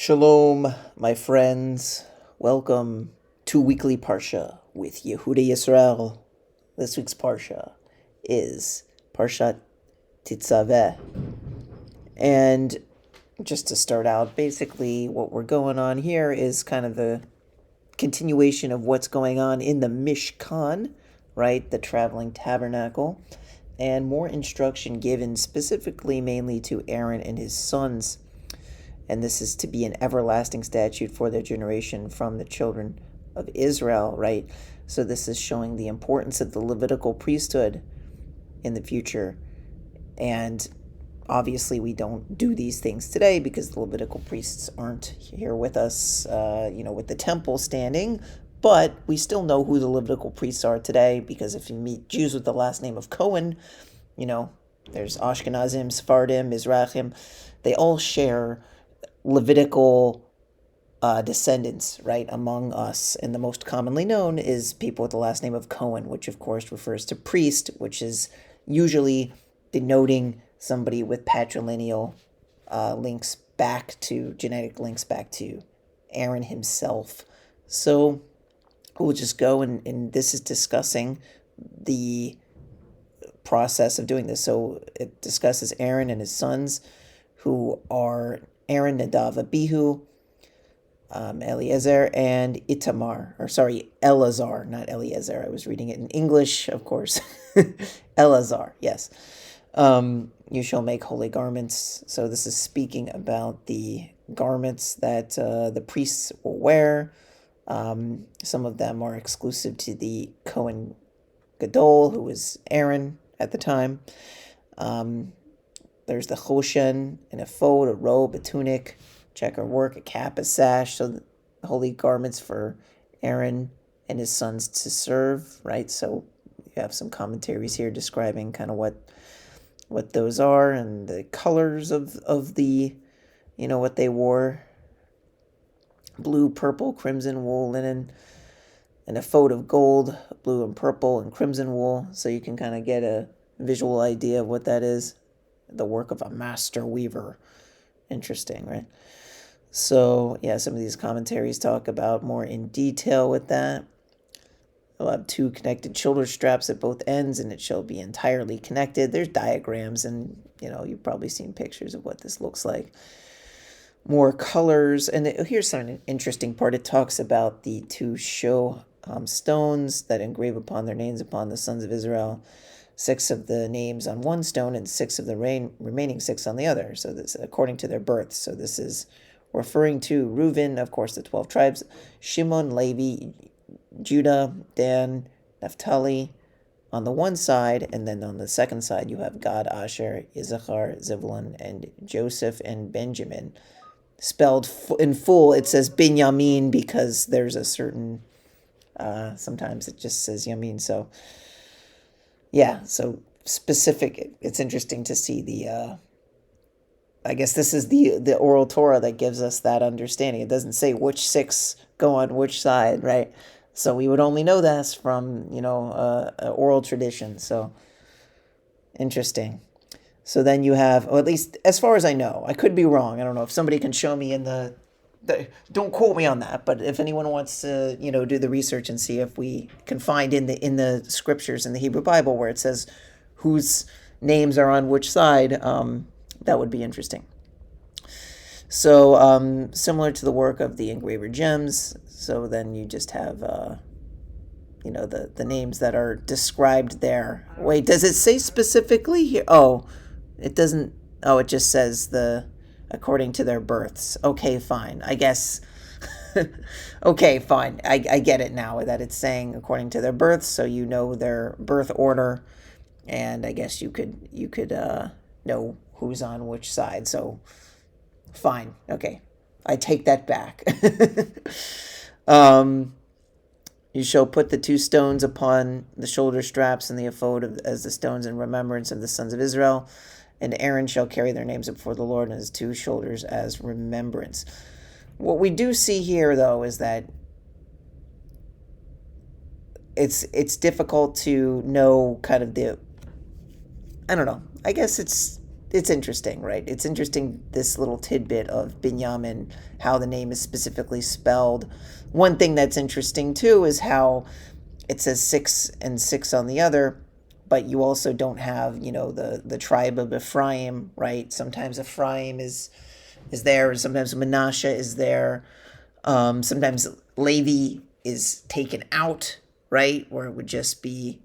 Shalom, my friends. Welcome to Weekly Parsha with Yehuda Yisrael. This week's Parsha is Parsha Tetzaveh. And just to start out, basically what we're going on here is kind of the continuation of what's going on in the Mishkan, right? The traveling tabernacle. And more instruction given specifically mainly to Aaron and his sons. And this is to be an everlasting statute for their generation from the children of Israel, right? So this is showing the importance of the Levitical priesthood in the future. And obviously we don't do these things today because the Levitical priests aren't here with us, with the temple standing. But we still know who the Levitical priests are today, because if you meet Jews with the last name of Cohen, there's Ashkenazim, Sephardim, Mizrahim. They all share Levitical descendants, right, among us. And the most commonly known is people with the last name of Cohen, which of course refers to priest, which is usually denoting somebody with patrilineal genetic links back to Aaron himself. So we'll just go and this is discussing the process of doing this. So it discusses Aaron and his sons, who are Aaron, Nadav, Abihu, Eliezer, and Eleazar, not Eliezer. I was reading it in English, of course. Eleazar, yes. You shall make holy garments. So this is speaking about the garments that the priests will wear. Some of them are exclusive to the Kohen Gadol, who was Aaron at the time. There's the choshen, an ephod, a robe, a tunic, checker work, a cap, a sash. So the holy garments for Aaron and his sons to serve, right? So you have some commentaries here describing kind of what those are and the colors of the, what they wore. Blue, purple, crimson, wool, linen, an ephod of gold, blue and purple and crimson wool. So you can kind of get a visual idea of what that is. The work of a master weaver. Interesting, right? So, yeah, some of these commentaries talk about more in detail with that. They'll have two connected shoulder straps at both ends, and it shall be entirely connected. There's diagrams, and, you've probably seen pictures of what this looks like. More colors, and here's some interesting part. It talks about the two show stones that engrave upon their names upon the sons of Israel. 6 of the names on one stone and 6 of the remaining 6 on the other. So this according to their births. So this is referring to Reuben, of course, the 12 tribes, Shimon, Levi, Judah, Dan, Naphtali on the one side, and then on the second side you have Gad, Asher, Issachar, Zebulun, and Joseph and Benjamin. Spelled in full, it says Binyamin because there's a certain, sometimes it just says Yamin, so yeah, so specific. It's interesting to see the, I guess this is the oral Torah that gives us that understanding. It doesn't say which 6 go on which side, right? So we would only know this from, oral tradition. So interesting. So then you have, or at least as far as I know, I could be wrong. I don't know if somebody can show me in the don't quote me on that, but if anyone wants to, do the research and see if we can find in the scriptures in the Hebrew Bible where it says whose names are on which side, that would be interesting. So similar to the work of the engraver gems, so then you just have, the names that are described there. Wait, does it say specifically here? Oh, it doesn't. Oh, it just says according to their births. Okay, fine. I guess. Okay, fine. I get it now that it's saying according to their births, so you know their birth order, and I guess you could know who's on which side. So, fine. Okay, I take that back. You shall put the 2 stones upon the shoulder straps and the ephod as the stones in remembrance of the sons of Israel. And Aaron shall carry their names before the Lord on his 2 shoulders as remembrance. What we do see here, though, is that it's difficult to know kind of I don't know. I guess it's it's interesting, right? It's interesting, this little tidbit of Binyamin, how the name is specifically spelled. One thing that's interesting too is how it says 6 and 6 on the other, but you also don't have, the tribe of Ephraim, right? Sometimes Ephraim is there, and sometimes Manasseh is there. Sometimes Levi is taken out, right? Where it would just be,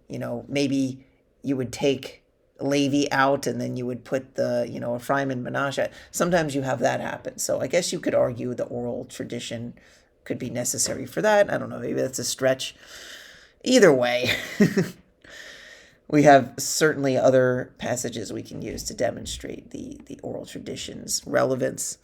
maybe you would take Levi out and then you would put the, Ephraim and Manasseh. Sometimes you have that happen. So I guess you could argue the oral tradition could be necessary for that. I don't know. Maybe that's a stretch. Either way, we have certainly other passages we can use to demonstrate the oral tradition's relevance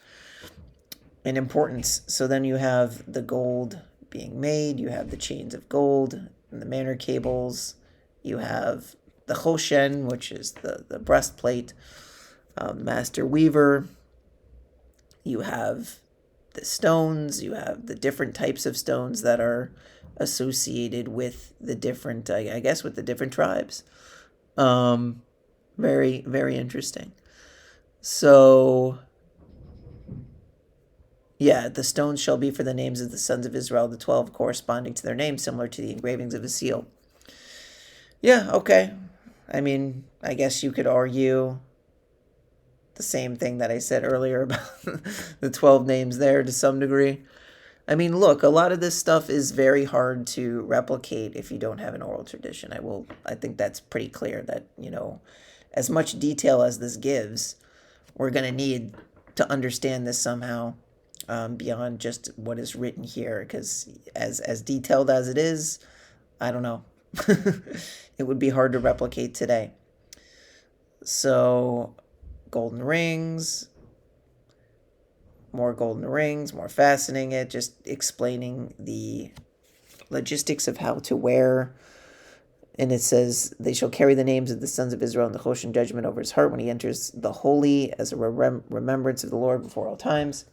and importance. So then you have the gold being made, you have the chains of gold and the manor cables, you have the choshen, which is the breastplate, master weaver, you have the stones, you have the different types of stones that are associated with the different, I guess, with the different tribes. Very, very interesting. So, yeah, the stones shall be for the names of the sons of Israel, the 12 corresponding to their names, similar to the engravings of a seal. Yeah, okay. I mean, I guess you could argue the same thing that I said earlier about the 12 names there to some degree. I mean, look, a lot of this stuff is very hard to replicate if you don't have an oral tradition. I think that's pretty clear that, as much detail as this gives, we're going to need to understand this somehow, beyond just what is written here, because as detailed as it is, I don't know. It would be hard to replicate today. So, golden rings, more fastening it, just explaining the logistics of how to wear. And it says, they shall carry the names of the sons of Israel in the choshen judgment over his heart when he enters the holy, as a remembrance of the Lord before all times.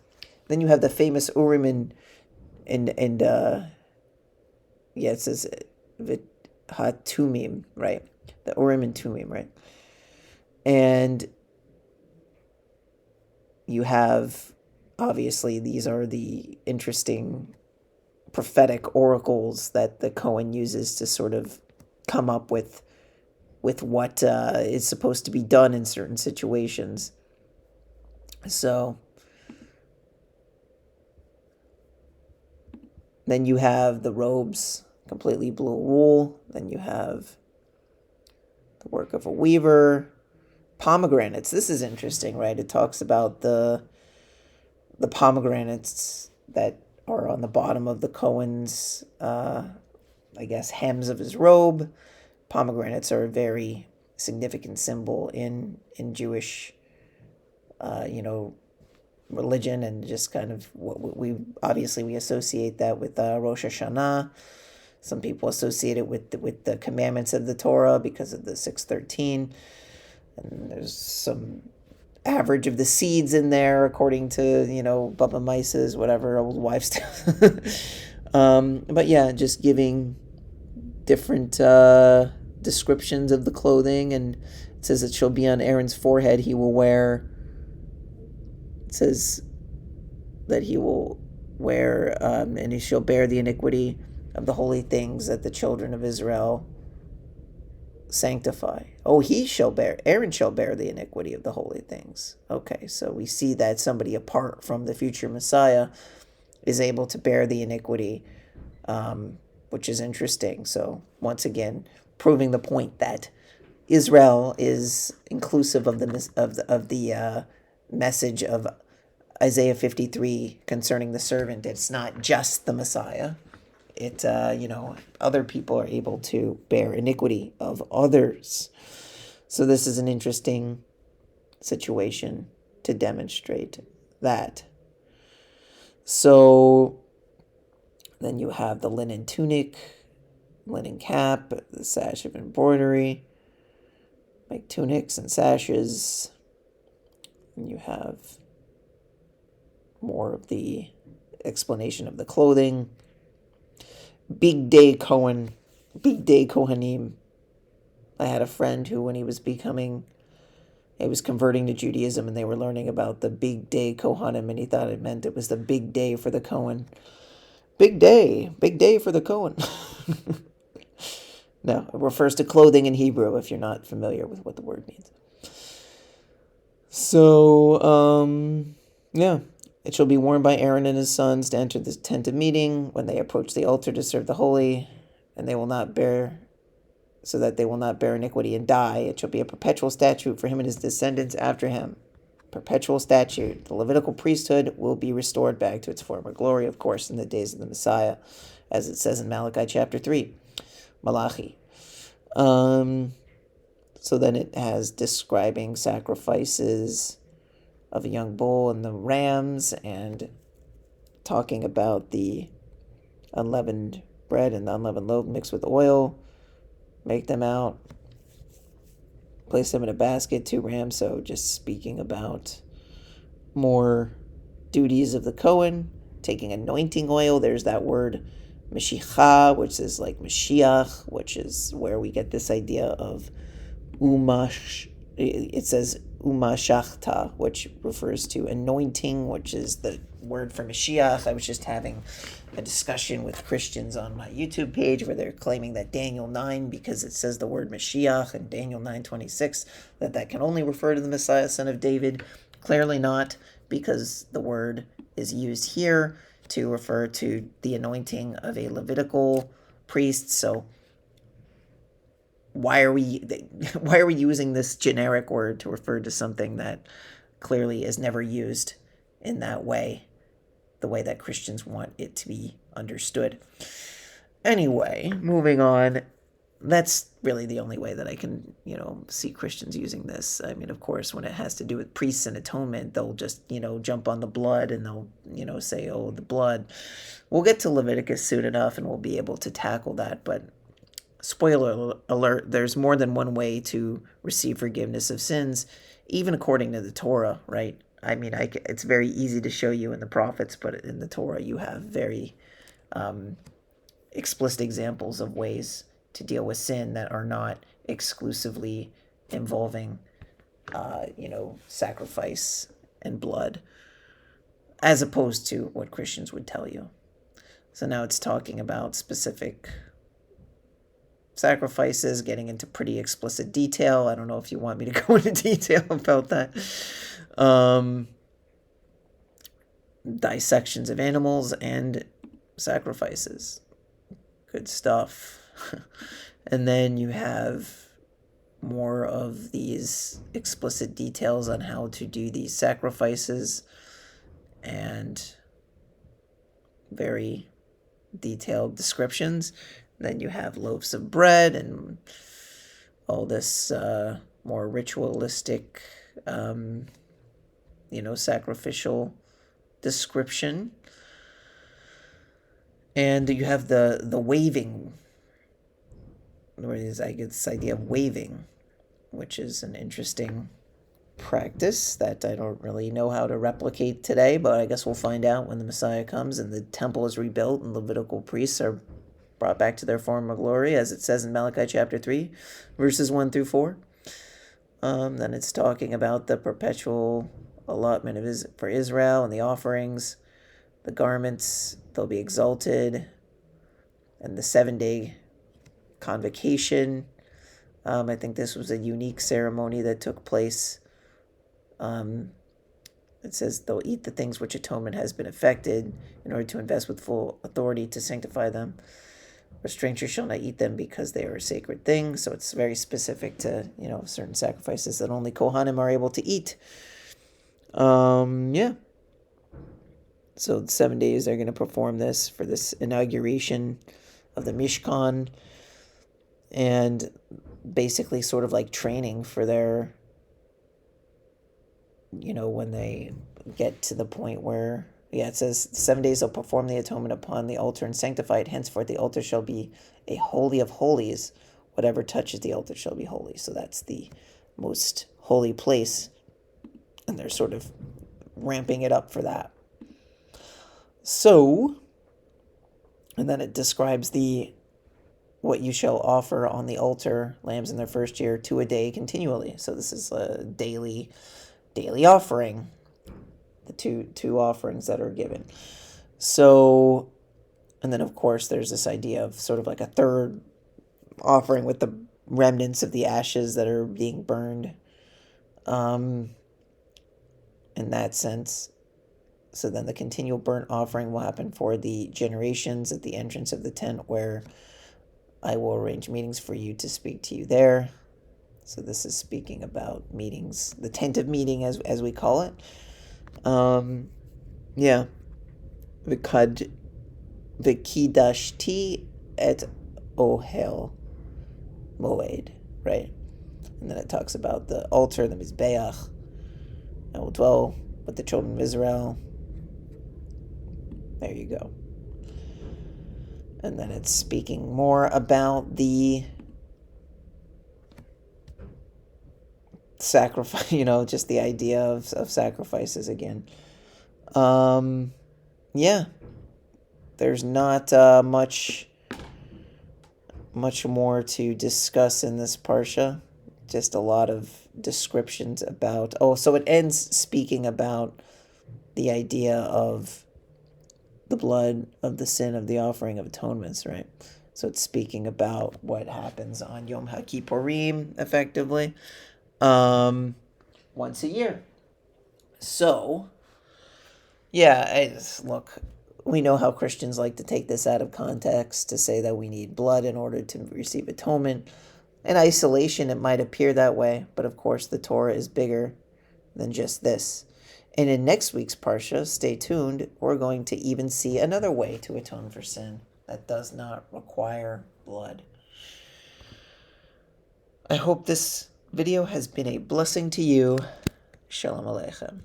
Then you have the famous Urim and it says Tumim, right? The Urim and Tumim, right? And you have, obviously, these are the interesting prophetic oracles that the Kohen uses to sort of come up with what is supposed to be done in certain situations. So then you have the robes, completely blue wool. Then you have the work of a weaver. Pomegranates. This is interesting, right? It talks about the pomegranates that are on the bottom of the Cohen's, I guess, hems of his robe. Pomegranates are a very significant symbol in Jewish, religion, and just kind of what we associate that with Rosh Hashanah. Some people associate it with the commandments of the Torah because of the 613. And there's some average of the seeds in there according to, Baba Mises, whatever, old wives' tale. But yeah, just giving different descriptions of the clothing. And it says it shall be on Aaron's forehead. It says that he will wear, and he shall bear the iniquity of the holy things that the children of Israel sanctify. Oh, Aaron shall bear the iniquity of the holy things. Okay, so we see that somebody apart from the future Messiah is able to bear the iniquity, which is interesting. So once again, proving the point that Israel is inclusive of the message of Isaiah 53 concerning the servant. It's not just the Messiah. It, other people are able to bear iniquity of others. So this is an interesting situation to demonstrate that. So then you have the linen tunic, linen cap, the sash of embroidery, like tunics and sashes. And you have more of the explanation of the clothing. Big day Kohanim. I had a friend who, when he was becoming he was converting to Judaism, and they were learning about the big day Kohanim, and he thought it meant it was the big day for the Kohen. Big day for the Kohen. No, it refers to clothing in Hebrew if you're not familiar with what the word means. So, yeah. It shall be worn by Aaron and his sons to enter the tent of meeting when they approach the altar to serve the holy, and they will not bear, so that they will not bear iniquity and die. It shall be a perpetual statute for him and his descendants after him. Perpetual statute. The Levitical priesthood will be restored back to its former glory, of course, in the days of the Messiah, as it says in Malachi chapter 3. Malachi. So then it has describing sacrifices of a young bull and the rams, and talking about the unleavened bread and the unleavened loaf mixed with oil. Make them out, place them in a basket, 2 rams. So just speaking about more duties of the Kohen, taking anointing oil. There's that word Mashiach, which is like Mashiach, which is where we get this idea of Umash. It says Umashachta, which refers to anointing, which is the word for Mashiach. I was just having a discussion with Christians on my YouTube page where they're claiming that Daniel 9, because it says the word Mashiach in Daniel 9:26, that can only refer to the Messiah, son of David. Clearly not, because the word is used here to refer to the anointing of a Levitical priest. So why are we using this generic word to refer to something that clearly is never used in that way, the way that Christians want it to be understood? Anyway, moving on. That's really the only way that I can, see Christians using this. I mean, of course, when it has to do with priests and atonement, they'll just, jump on the blood, and they'll, say, oh, the blood. We'll get to Leviticus soon enough, and we'll be able to tackle that. But spoiler alert, there's more than one way to receive forgiveness of sins, even according to the Torah, right? I mean, it's very easy to show you in the prophets, but in the Torah you have very explicit examples of ways to deal with sin that are not exclusively involving, sacrifice and blood, as opposed to what Christians would tell you. So now it's talking about specific sacrifices, getting into pretty explicit detail. I don't know if you want me to go into detail about that. Dissections of animals and sacrifices. Good stuff. And then you have more of these explicit details on how to do these sacrifices, and very detailed descriptions. Then you have loaves of bread and all this more ritualistic, sacrificial description. And you have the waving, where I get this idea of waving, which is an interesting practice that I don't really know how to replicate today, but I guess we'll find out when the Messiah comes and the temple is rebuilt and Levitical priests are brought back to their former glory, as it says in Malachi chapter 3, verses 1 through 4. Then it's talking about the perpetual allotment for Israel and the offerings, the garments, they'll be exalted, and the 7-day convocation. I think this was a unique ceremony that took place. It says they'll eat the things which atonement has been effected in order to invest with full authority to sanctify them. A stranger shall not eat them because they are a sacred thing. So it's very specific to, certain sacrifices that only Kohanim are able to eat. Yeah. So 7 days they're going to perform this for this inauguration of the Mishkan, and basically sort of like training for their, when they get to the point where, it says 7 days they'll perform the atonement upon the altar and sanctify it. Henceforth the altar shall be a holy of holies. Whatever touches the altar shall be holy. So that's the most holy place. And they're sort of ramping it up for that. So, and then it describes the what you shall offer on the altar, lambs in their first year, 2 a day continually. So this is a daily offering, the two offerings that are given. So, and then of course there's this idea of sort of like a third offering with the remnants of the ashes that are being burned, in that sense. So then the continual burnt offering will happen for the generations at the entrance of the tent, where I will arrange meetings for you to speak to you there. So this is speaking about meetings, the tent of meeting, as we call it. Yeah. V'kidashti et ohel moed, right? And then it talks about the altar, the mizbeach. I will dwell with the children of Israel. There you go. And then it's speaking more about the sacrifice, just the idea of sacrifices again. Yeah. There's not much more to discuss in this Parsha. Just a lot of descriptions about... so it ends speaking about the idea of the blood of the sin of the offering of atonements, right? So it's speaking about what happens on Yom HaKippurim, effectively, once a year. So, yeah, look, we know how Christians like to take this out of context, to say that we need blood in order to receive atonement. In isolation, it might appear that way, but of course the Torah is bigger than just this. And in next week's Parsha, stay tuned, we're going to even see another way to atone for sin that does not require blood. I hope this video has been a blessing to you. Shalom Aleichem.